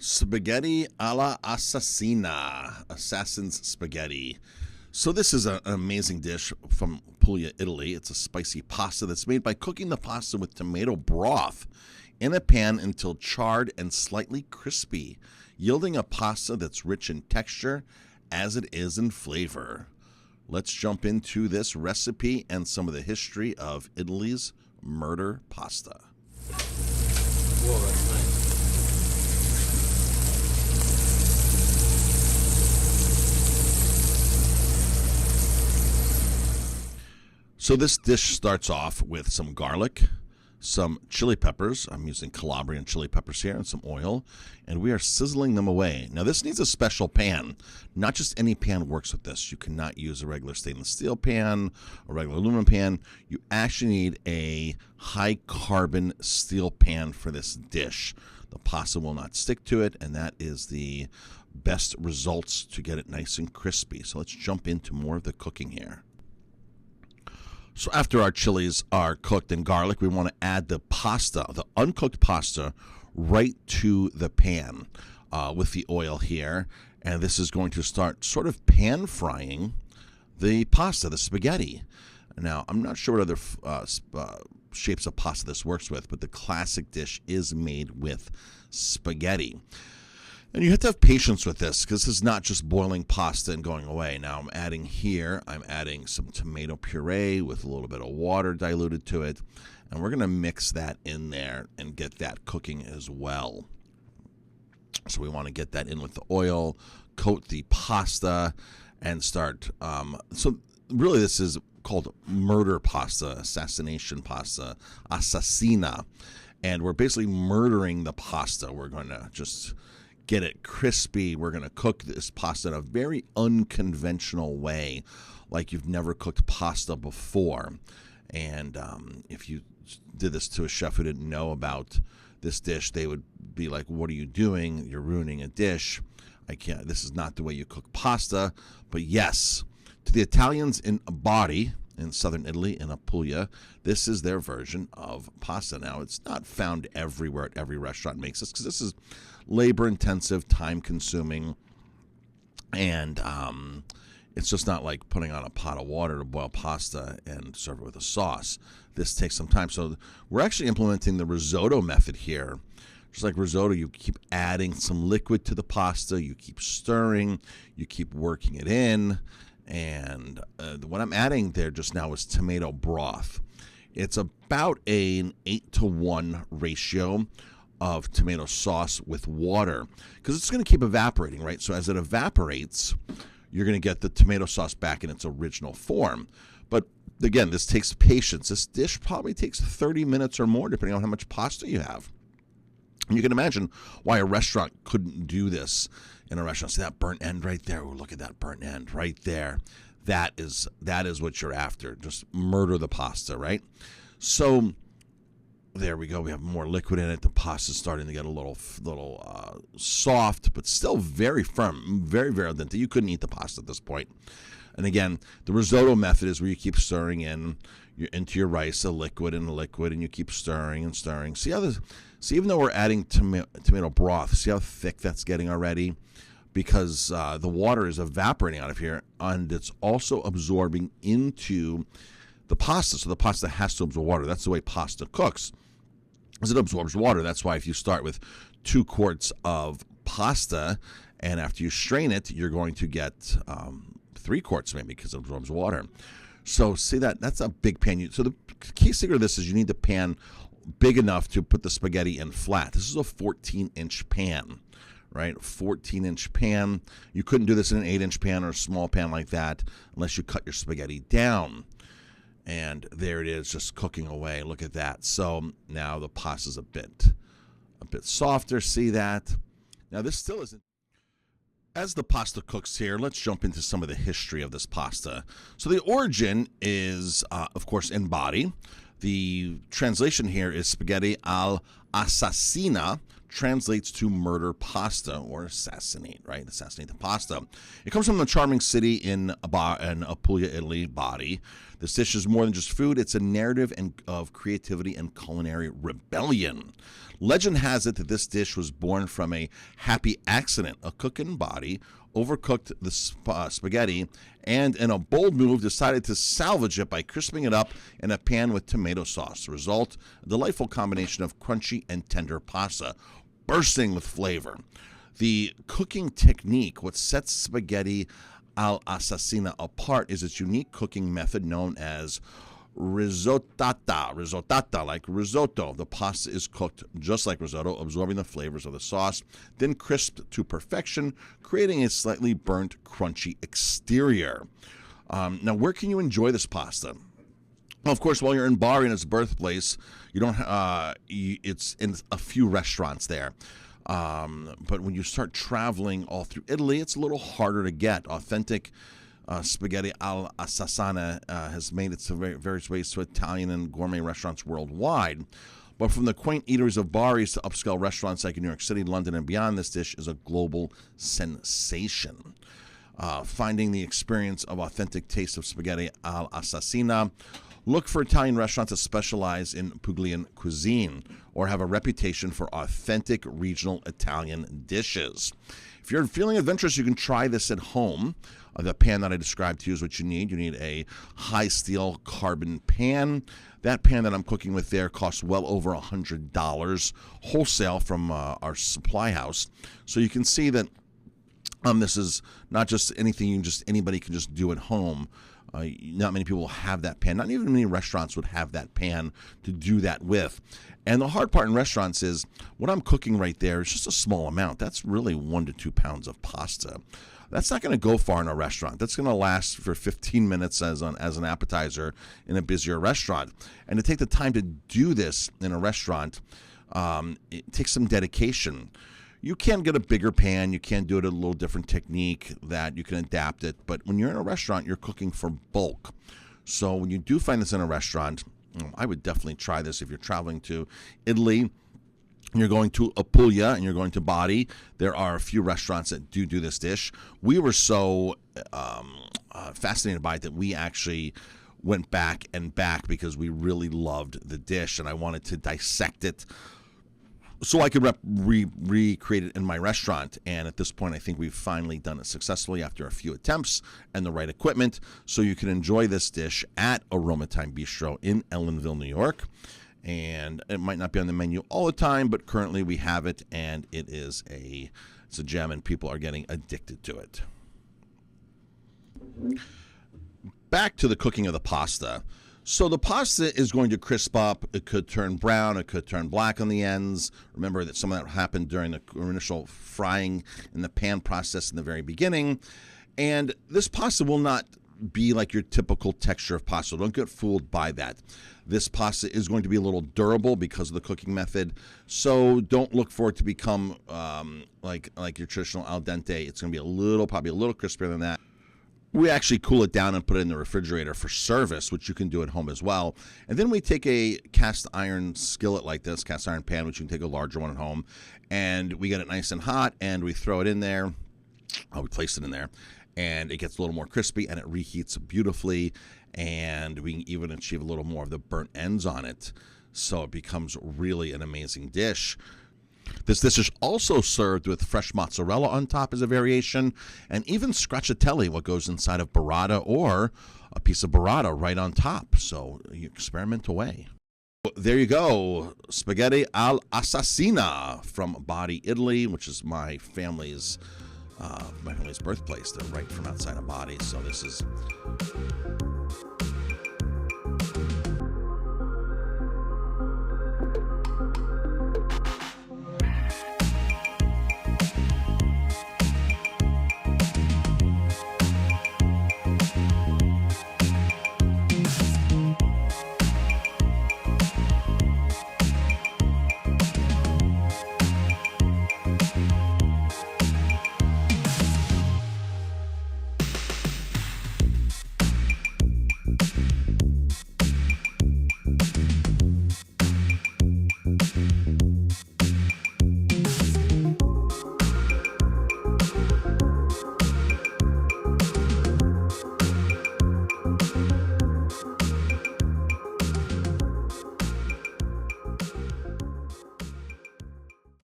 Spaghetti alla assassina, assassin's spaghetti. So this is an amazing dish from Puglia, Italy. It's a spicy pasta that's made by cooking the pasta with tomato broth in a pan until charred and slightly crispy, yielding a pasta that's rich in texture as it is in flavor. Let's jump into this recipe and some of the history of Italy's murder pasta. Whoa, that's nice. So this dish starts off with some garlic, some chili peppers. I'm using Calabrian chili peppers here, and some oil, and we are sizzling them away. Now this needs a special pan. Not just any pan works with this. You cannot use a regular stainless steel pan, a regular aluminum pan. You actually need a high carbon steel pan for this dish. The pasta will not stick to it, and that is the best results to get it nice and crispy. So let's jump into more of the cooking here. So after our chilies are cooked in garlic, we want to add the pasta, the uncooked pasta, right to the pan with the oil here. And this is going to start sort of pan frying the pasta, the spaghetti. Now, I'm not sure what other shapes of pasta this works with, but the classic dish is made with spaghetti. And you have to have patience with this because this is not just boiling pasta and going away. Now I'm adding some tomato puree with a little bit of water diluted to it. And we're going to mix that in there and get that cooking as well. So we want to get that in with the oil, coat the pasta, and start. So really this is called murder pasta, assassination pasta, assassina. And we're basically murdering the pasta. We're going to just get it crispy. We're going to cook this pasta in a very unconventional way, like you've never cooked pasta before. And if you did this to a chef who didn't know about this dish, they would be like, what are you doing? You're ruining a dish. I can't. This is not the way you cook pasta. But yes, to the Italians in Bari, in southern Italy, in Puglia, this is their version of pasta. Now, it's not found everywhere at every restaurant makes this because this is labor-intensive, time-consuming, and it's just not like putting on a pot of water to boil pasta and serve it with a sauce. This takes some time. So we're actually implementing the risotto method here. Just like risotto, you keep adding some liquid to the pasta, you keep stirring, you keep working it in, and what I'm adding there just now is tomato broth. It's about an 8-to-1 ratio of tomato sauce with water because it's going to keep evaporating, right? So as it evaporates, you're going to get the tomato sauce back in its original form. But again, this takes patience. This dish probably takes 30 minutes or more, depending on how much pasta you have. And you can imagine why a restaurant couldn't do this in a restaurant. See that burnt end right there? Oh, look at that burnt end right there. That is what you're after. Just murder the pasta, right? So there we go. We have more liquid in it. The pasta's starting to get a little soft, but still very firm, very, very al dente. You couldn't eat the pasta at this point. And again, the risotto method is where you keep stirring into your rice a liquid, and you keep stirring and stirring. See even though we're adding tomato broth, see how thick that's getting already? Because the water is evaporating out of here, and it's also absorbing into the pasta. So the pasta has to absorb water. That's the way pasta cooks, as it absorbs water. That's why if you start with 2 quarts of pasta, and after you strain it, you're going to get 3 quarts maybe because it absorbs water. So see that's a big pan. So the key secret of this is you need the pan big enough to put the spaghetti in flat. This is a 14-inch pan, right? 14-inch pan. You couldn't do this in an 8-inch pan or a small pan like that unless you cut your spaghetti down. And there it is, just cooking away. Look at that. So now the pasta's a bit softer. See that? Now this still isn't. As the pasta cooks here, let's jump into some of the history of this pasta. So the origin is, of course, in Bari. The translation here is spaghetti all'assassina, translates to murder pasta or assassinate, right? Assassinate the pasta. It comes from the charming city in Apulia, Italy, Bari. This dish is more than just food. It's a narrative of creativity and culinary rebellion. Legend has it that this dish was born from a happy accident. A cook in Bari overcooked the spaghetti and, in a bold move, decided to salvage it by crisping it up in a pan with tomato sauce. The result, a delightful combination of crunchy and tender pasta, bursting with flavor. The cooking technique, what sets spaghetti all'assassina apart, is its unique cooking method known as risottata, like risotto. The pasta is cooked just like risotto, absorbing the flavors of the sauce, then crisped to perfection, creating a slightly burnt, crunchy exterior. Now, where can you enjoy this pasta? Well, of course, while you're in Bari, in its birthplace, you don't. It's in a few restaurants there. But when you start traveling all through Italy, it's a little harder to get. Authentic spaghetti all'assassina has made its various ways to Italian and gourmet restaurants worldwide. But from the quaint eateries of Bari to upscale restaurants like in New York City, London, and beyond, this dish is a global sensation. Finding the experience of authentic taste of spaghetti all'assassina, look for Italian restaurants that specialize in Puglian cuisine or have a reputation for authentic regional Italian dishes. If you're feeling adventurous, you can try this at home. The pan that I described to you is what you need. You need a high steel carbon pan. That pan that I'm cooking with there costs well over $100 wholesale from our supply house. So you can see that this is not just anything anybody can just do at home. Not many people will have that pan. Not even many restaurants would have that pan to do that with. And the hard part in restaurants is what I'm cooking right there is just a small amount. That's really 1 to 2 pounds of pasta. That's not going to go far in a restaurant. That's going to last for 15 minutes as an appetizer in a busier restaurant. And to take the time to do this in a restaurant, it takes some dedication. You can get a bigger pan. You can do it a little different technique that you can adapt it. But when you're in a restaurant, you're cooking for bulk. So when you do find this in a restaurant, I would definitely try this if you're traveling to Italy. You're going to Apulia and you're going to Bari. There are a few restaurants that do this dish. We were so fascinated by it that we actually went back and back because we really loved the dish, and I wanted to dissect it so I could recreate it in my restaurant. And at this point, I think we've finally done it successfully after a few attempts and the right equipment. So you can enjoy this dish at Aroma Thyme Bistro in Ellenville, New York. And it might not be on the menu all the time, but currently we have it, and it's a gem, and people are getting addicted to it. Back to the cooking of the pasta. So the pasta is going to crisp up. It could turn brown. It could turn black on the ends. Remember that some of that happened during the initial frying in the pan process in the very beginning. And this pasta will not be like your typical texture of pasta. Don't get fooled by that. This pasta is going to be a little durable because of the cooking method. So don't look for it to become like your traditional al dente. It's going to be probably a little crispier than that. We actually cool it down and put it in the refrigerator for service, which you can do at home as well. And then we take a cast iron skillet like this, cast iron pan, which you can take a larger one at home, and we get it nice and hot, and we throw it in there. We place it in there, and it gets a little more crispy, and it reheats beautifully, and we can even achieve a little more of the burnt ends on it. So it becomes really an amazing dish. This dish is also served with fresh mozzarella on top as a variation, and even stracciatella, what goes inside of burrata, or a piece of burrata right on top. So you experiment away. There you go, spaghetti all'assassina from Bari, Italy, which is my family's birthplace. They're right from outside of Bari, so this is